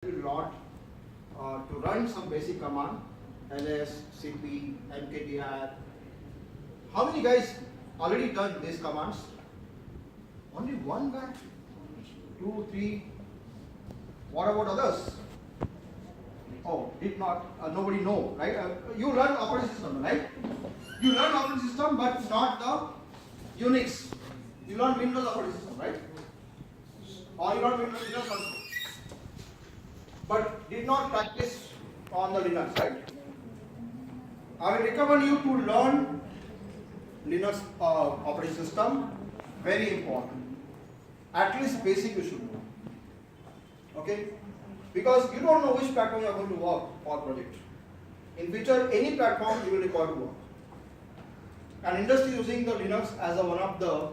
lot to run some basic command, ls, cp, mkdir. How many guys already done these commands? Only one guy? 2, 3. What about others? Oh, did not, nobody know, right? You learn operating system, right? You learn operating system, but not the Unix. You learn Windows operating system, right? Or you learn Windows console. But did not practice on the Linux, right? I will recommend you to learn Linux operating system. Very important. At least basic you should know. Okay? Because you don't know which platform you are going to work for project. In future, any platform you will require to work. And industry using the Linux as one of the,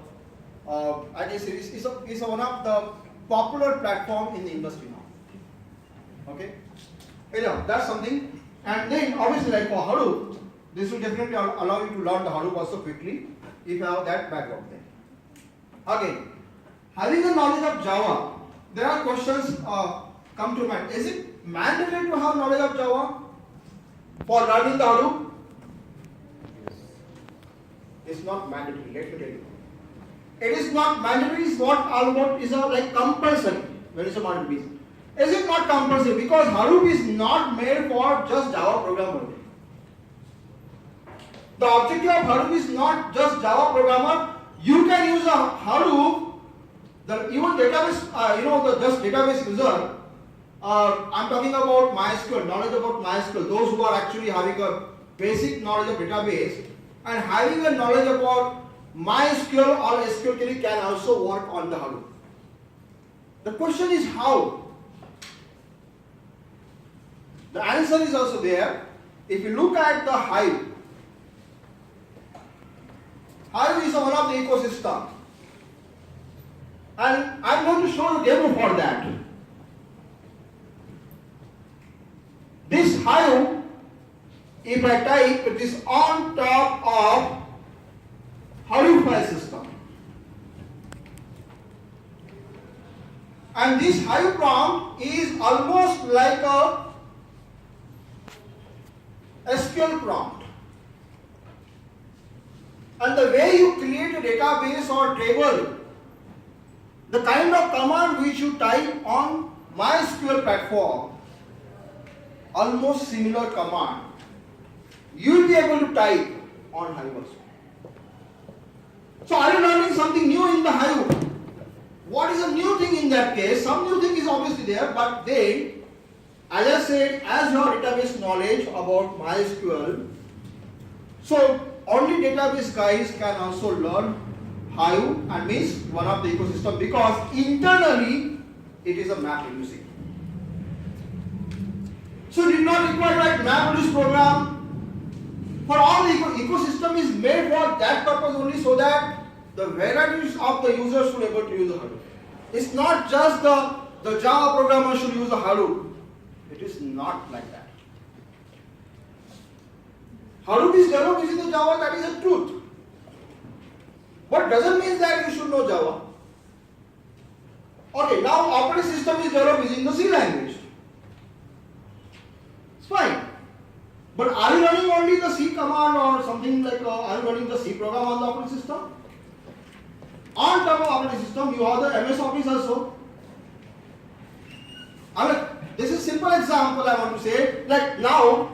I guess is one of the popular platform in the industry now. Okay, anyhow, that's something. And then obviously, like for Hadoop, this will definitely allow you to learn the Hadoop also quickly if you have that background there. Again, having a knowledge of Java, there are questions come to mind. Is it mandatory to have knowledge of Java for learning the Hadoop? It's not mandatory. Let me tell you. It is not mandatory. It's what almost is like compulsory when it's a mandatory. Is it not compulsory? Because Hadoop is not made for just Java programmer. The objective of Hadoop is not just Java programmer. You can use a Hadoop, even database, the just database user. I'm talking about MySQL, knowledge about MySQL. Those who are actually having a basic knowledge of database and having a knowledge about MySQL or SQL query can also work on the Hadoop. The question is how? The answer is also there. If you look at the Hive, Hive is one of the ecosystem. And I'm going to show you a demo for that. This Hive, if I type, it is on top of Hadoop file system. And this Hive prompt is almost like a SQL prompt. And the way you create a database or table, the kind of command which you type on MySQL platform, almost similar command, you will be able to type on Hive also. So are you learning something new in the Hive? What is a new thing in that case? Some new thing is obviously there, but then, as I said, as your database knowledge about MySQL, so only database guys can also learn Hive and means one of the ecosystem because internally it is a MapReduce. So you did not require like MapReduce program. For all the ecosystem is made for that purpose only so that the varieties of the users should be able to use the Hadoop. It's not just the Java programmer should use the Hadoop. It is not like that. Hadoop is developed using the Java, that is the truth. But doesn't mean that you should know Java. Okay, now operating system is developed using the C language. It's fine. But are you running only the C command or something like, are you running the C program on the operating system? On top of operating system, you have the MS Office also. I mean, this is simple example I want to say. Like now,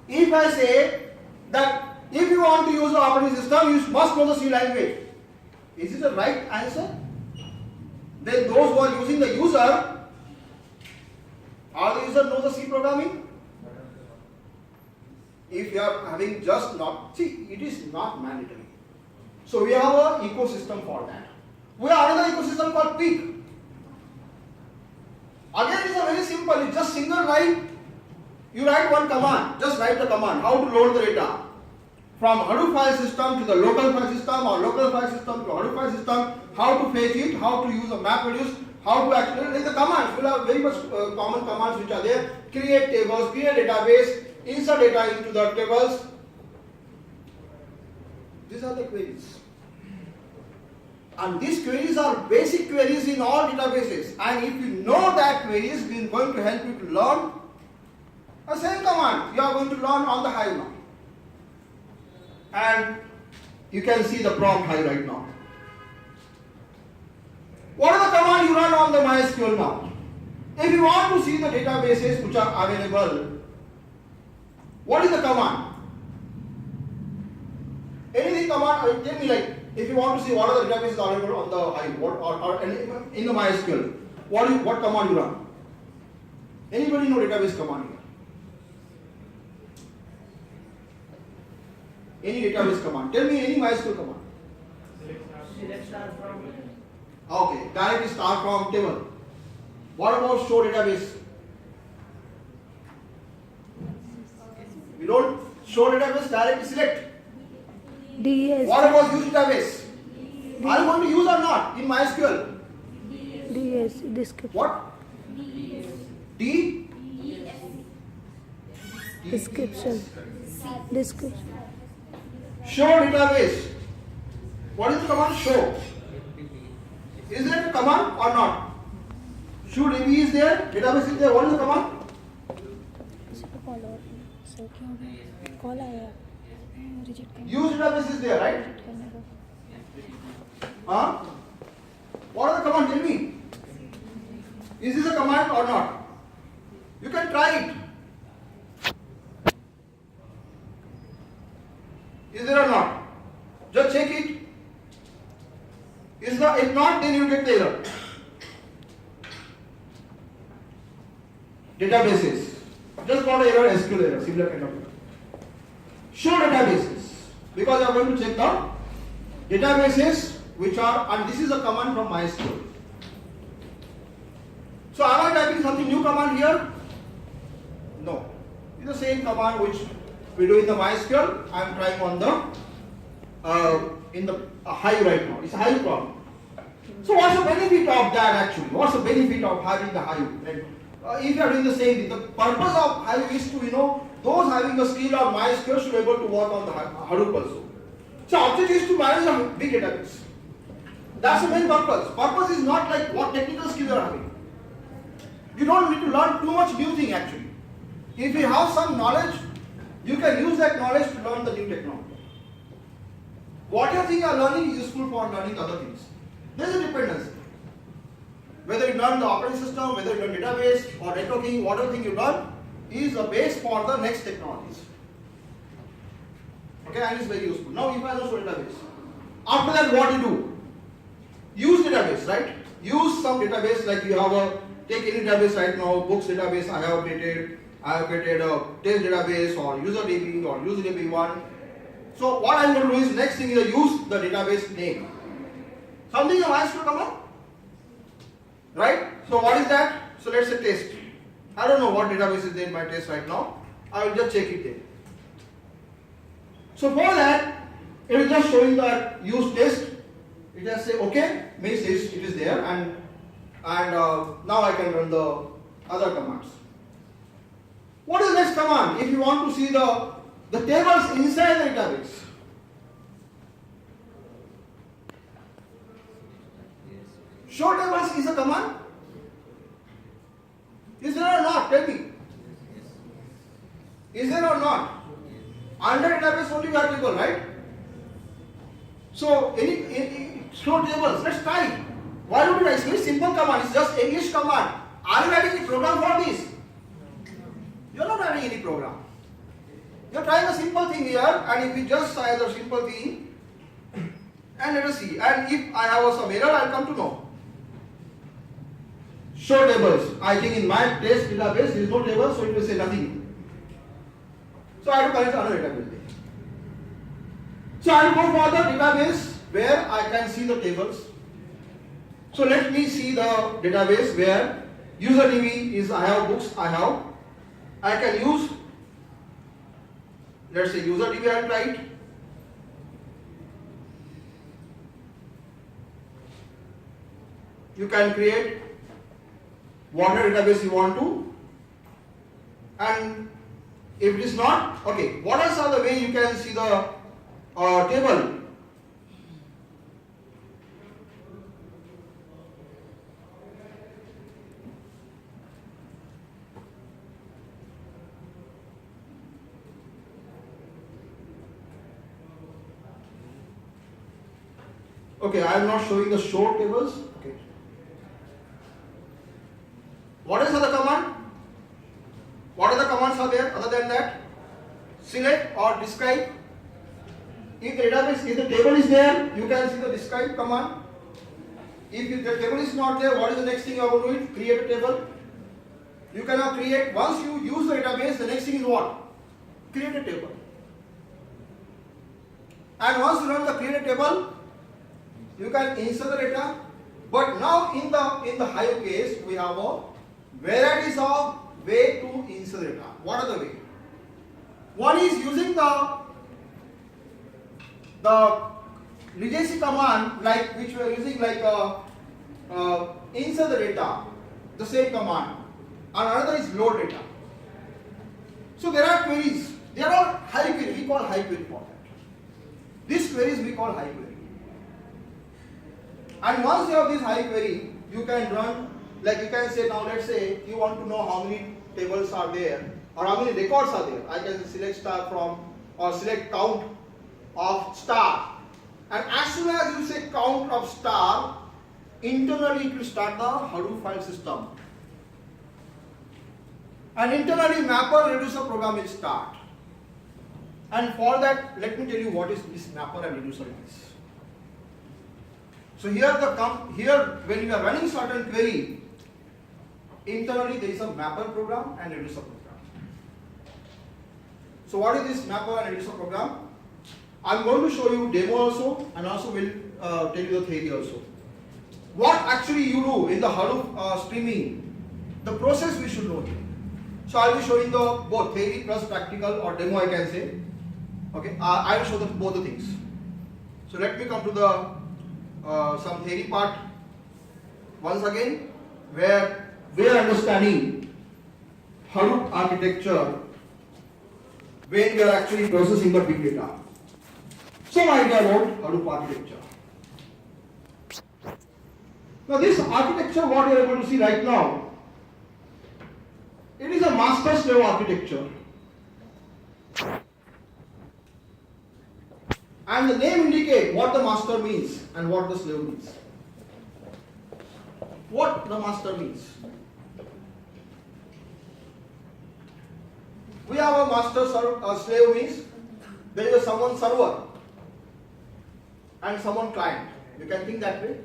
if I say that if you want to use the operating system, you must know the C language. Is it the right answer? Then those who are using the user, are the user know the C programming? If you are having just not, see, it is not mandatory. So we have an ecosystem for that. We have another ecosystem called Peak. Again, it's a very simple, it's just single line. You write one command, just write the command, how to load the data. From Hadoop file system to the local file system or local file system to Hadoop file system, how to fetch it, how to use a MapReduce, how to actually, like the commands, we have very much common commands which are there. Create tables, create database, insert data into the tables. These are the queries. And these queries are basic queries in all databases. And if you know that queries, it is going to help you to learn the same command. You are going to learn on the Hive now. And you can see the prompt Hive right now. What are the commands you run on the MySQL now? If you want to see the databases which are available, what is the command? Anything command, tell me, like, if you want to see what are the databases available on the Hive or in the MySQL, what command you run? Anybody know database command here? Any database command? Tell me any MySQL command. Select star from. Okay, directly start from table. What about show database? We don't show database, directly select. DS. What about use database? Are you going to use or not in MySQL? DS. Description. What? D? Description. Description. Show database. What is the command show? Is there a command or not? Show DB is there, database is there. What is the command? Call आया reject करना Use database is there, right? Huh? What are the commands? Tell me. Is this a command or not? You can try it. Is there or not? Just check it. If not, then you get the error. Databases. Just got error, SQL error, similar kind of error. Show databases. Because you are going to check the databases which are, and this is a command from MySQL. So am I typing something new command here? No. It's the same command which we do in the MySQL. I am trying on the in the Hive right now. It's a Hive problem. So what's the benefit of that actually? What's the benefit of having the Hive? And, if you are doing the same thing, the purpose of Hive is to, those having the skill of MySQL should be able to work on the Hadoop also. So objective is to manage a big database. That's the main purpose. Purpose is not like what technical skill you are having. You don't need to learn too much new thing actually. If you have some knowledge, you can use that knowledge to learn the new technology. What you think you are learning is useful for learning other things. There is a dependency. Whether you learn the operating system, whether you learn database or networking, whatever thing you learn is a base for the next technologies. Okay, and it's very useful. Now if I know database, after that what you do? Use database, right? Use some database like you have take any database right now, books database I have created a test database or UserDB or UserDB1. So what I'm going to do is next thing is use the database name. Something you asked to come up, right? So what is that? So let's say test. I don't know what database is there in my test right now. I will just check it there. So for that, it is just showing that use test. It just say okay, means it is there, and now I can run the other commands. What is the next command? If you want to see the tables inside the database. Show tables is a command. Is there or not? Tell me. Is there or not? Under database only we have table, right? So any show tables. Let's try it. Why don't we try? It's a very simple command. It's just English command. Are you writing a program for this? You are not writing any program. You are trying a simple thing here, and if we just try the simple thing, and let us see. And if I have some error, I will come to know. Show tables. I think in my test database there is no table, so it will say nothing. So I have to connect another database. So I will go for the database where I can see the tables. So let me see the database where UserDB is I have books I can use, let's say UserDB I will try it. You can create whatever database you want to, and if it is not, okay, what else are the way you can see the table? Okay, I am not showing the show tables. Okay. What is the command? What other commands are there other than that? Select or describe. If the database, if the table is there, you can see the describe command. If the table is not there, what is the next thing you are going to do? Create a table. You can now create, once you use the database, the next thing is what? Create a table. And once you run the create a table, you can insert the data. But now in the Hive case, we have a varieties of way to insert data. What are the way? One is using the regency command, like which we are using, like insert the data, the same command. And another is load data. So there are queries. They are all Hive query. We call Hive query for that. These queries we call Hive query. And once you have this Hive query, you can run, like you can say, now let's say you want to know how many tables are there or how many records are there. I can select star from or select count of star. And as soon as you say count of star, internally it will start the Hadoop file system. And internally mapper reducer program will start. And for that, let me tell you what is this mapper and reducer is. So here when you are running certain query, internally there is a mapper program and reducer program. So what is this mapper and reducer program? I am going to show you demo also, and also will tell you the theory also. What actually you do in the Hadoop streaming, the process we should know here. So I will be showing the both theory plus practical or demo, I can say. Okay, I will show them both the things. So let me come to the some theory part once again, where we are understanding Hadoop architecture when we are actually processing the big data. Some idea about Hadoop architecture. Now this architecture, what you are able to see right now, it is a master-slave architecture. And the name indicates what the master means and what the slave means. What the master means. We have a master slave means there is someone server and someone client. You can think that way.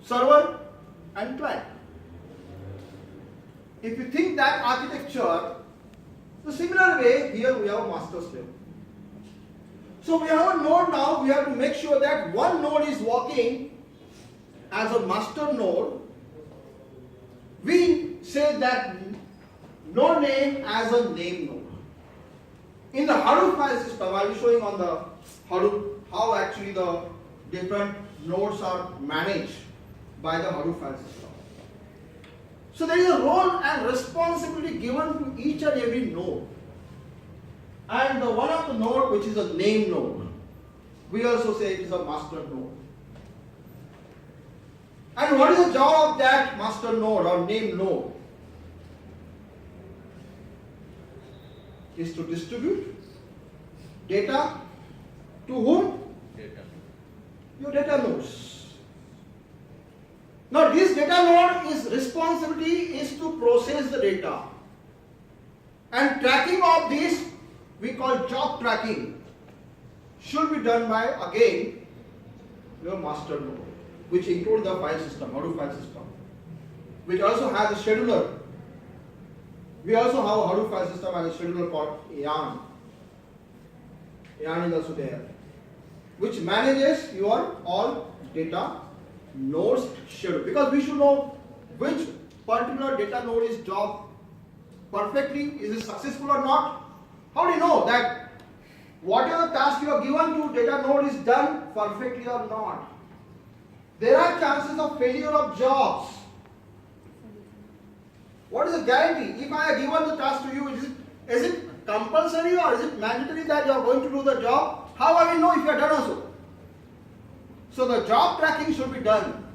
Server and client. If you think that architecture, the similar way here we have a master slave. So we have a node now, we have to make sure that one node is working as a master node. We say that node name as a name node. In the Hadoop file system, I will be showing on the Hadoop how actually the different nodes are managed by the Hadoop file system. So there is a role and responsibility given to each and every node. And the one of the node which is a name node, we also say it is a master node. And what is the job of that master node or name node? Is to distribute data to whom? Data. Your data nodes. Now this data node is responsibility is to process the data. And tracking of this we call job tracking should be done by again your master node, which includes the file system, Hadoop file system, which also has a scheduler. We also have a Hadoop file system as a scheduler called Yarn. Yarn is also there, which manages your all data nodes schedule. Because we should know which particular data node is job perfectly, is it successful or not. How do you know that whatever task you are given to data node is done perfectly or not? There are chances of failure of jobs. What is the guarantee? If I have given the task to you, is it compulsory or is it mandatory that you are going to do the job? How I will know if you are done also? So the job tracking should be done.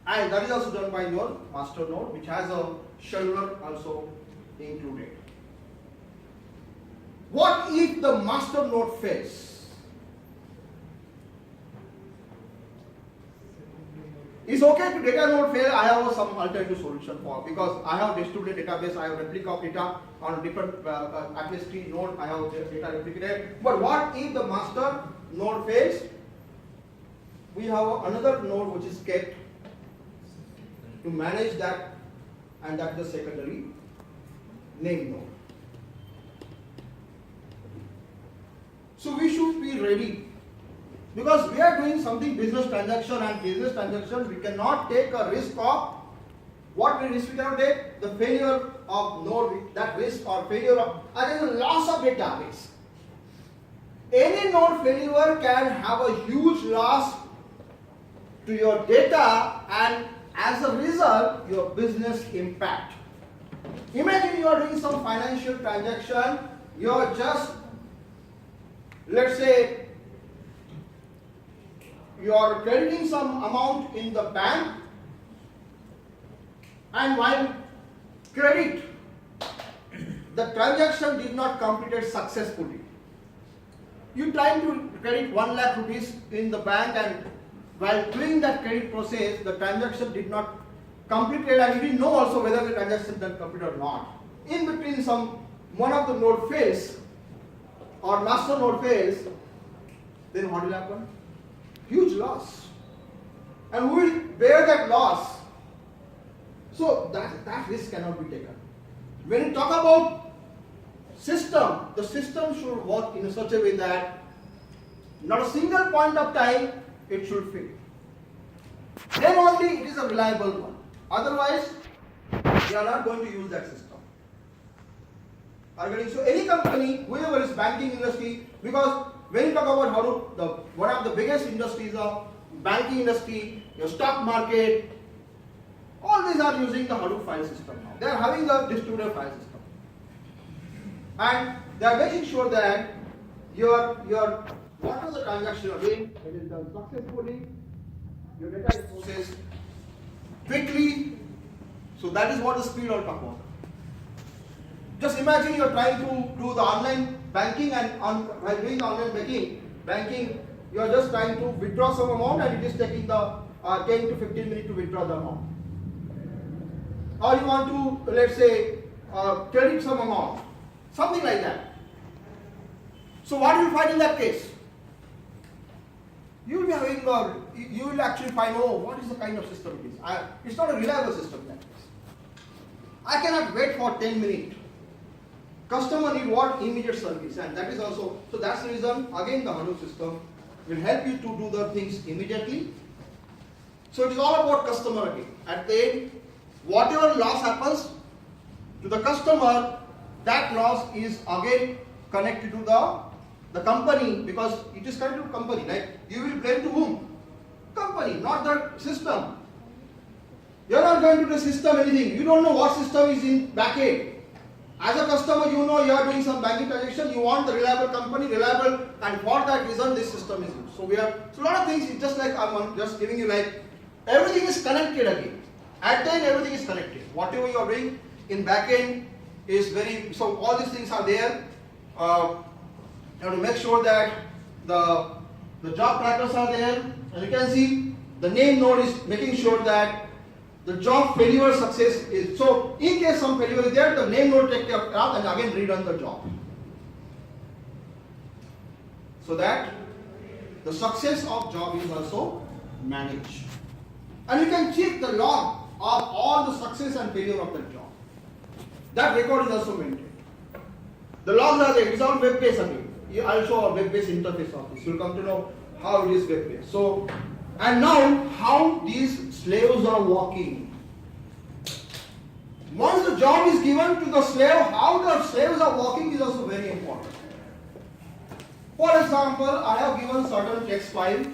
And that is also done by your master node, which has a scheduler also included. What if the master node fails? It's okay to data node fail. I have some alternative solution for, because I have distributed database, I have replica of data on different at least 3 node. I have data replicated. But what if the master node fails? We have another node which is kept to manage that, and that is the secondary name node. So we should be ready, because we are doing something business transaction, and business transaction we cannot take a risk of, what risk we cannot take? The failure of node, that risk or failure of, and there is a loss of database. Any node failure can have a huge loss to your data, and as a result your business impact. Imagine you are doing some financial transaction, you are just, let's say, you are crediting some amount in the bank, and while credit, the transaction did not completed successfully. You trying to credit 1 lakh rupees in the bank, and while doing that credit process, the transaction did not completed, and you didn't know also whether the transaction done completed or not. In between, one of the node fails, or master node fails, then what will happen? Huge loss. And who will bear that loss? So that risk cannot be taken. When you talk about system, the system should work in such a way that not a single point of time it should fail. Then only it is a reliable one. Otherwise, we are not going to use that system. So any company, whoever is banking industry, because when you talk about Hadoop, one of the biggest industries of banking industry, your stock market, all these are using the Hadoop file system now. They are having the distributed file system, and they are making sure that your whatever the transaction again, it is done successfully. Your data is processed quickly. So that is what the speed I'll talk about. Just imagine you are trying to do the online banking, and while doing the online banking, you are just trying to withdraw some amount, and it is taking the 10 to 15 minutes to withdraw the amount. Or you want to, let's say, credit some amount, something like that. So what do you find in that case? You will be having, you will actually find, oh, what is the kind of system it is? It's not a reliable system. That is. I cannot wait for 10 minutes. Customer need what? Immediate service, and that is also, so that's the reason, again, the Hadoop system will help you to do the things immediately. So it is all about customer again. At the end, whatever loss happens to the customer, that loss is again connected to the company, because it is connected to company. Like, you will blame to whom? Company, not the system. You are not going to the system anything. You don't know what system is in backend. As a customer, you know you are doing some banking transaction, you want the reliable company, reliable, and for that reason this system is used. So a lot of things, it's just like I'm just giving you, like, everything is connected again. At the end, everything is connected. Whatever you are doing in backend is so all these things are there. You have to make sure that the job trackers are there, and you can see the name node is making sure that the job failure success is, so in case some failure is there, the name node take care of that and again rerun the job. So that the success of job is also managed. And you can check the log of all the success and failure of the job. That record is also maintained. The logs are there, it's on web page again. I'll show a web based interface of this. You'll come to know how it is web based. So, and now how these slaves are working. Once the job is given to the slave, how the slaves are working is also very important. For example, I have given certain text file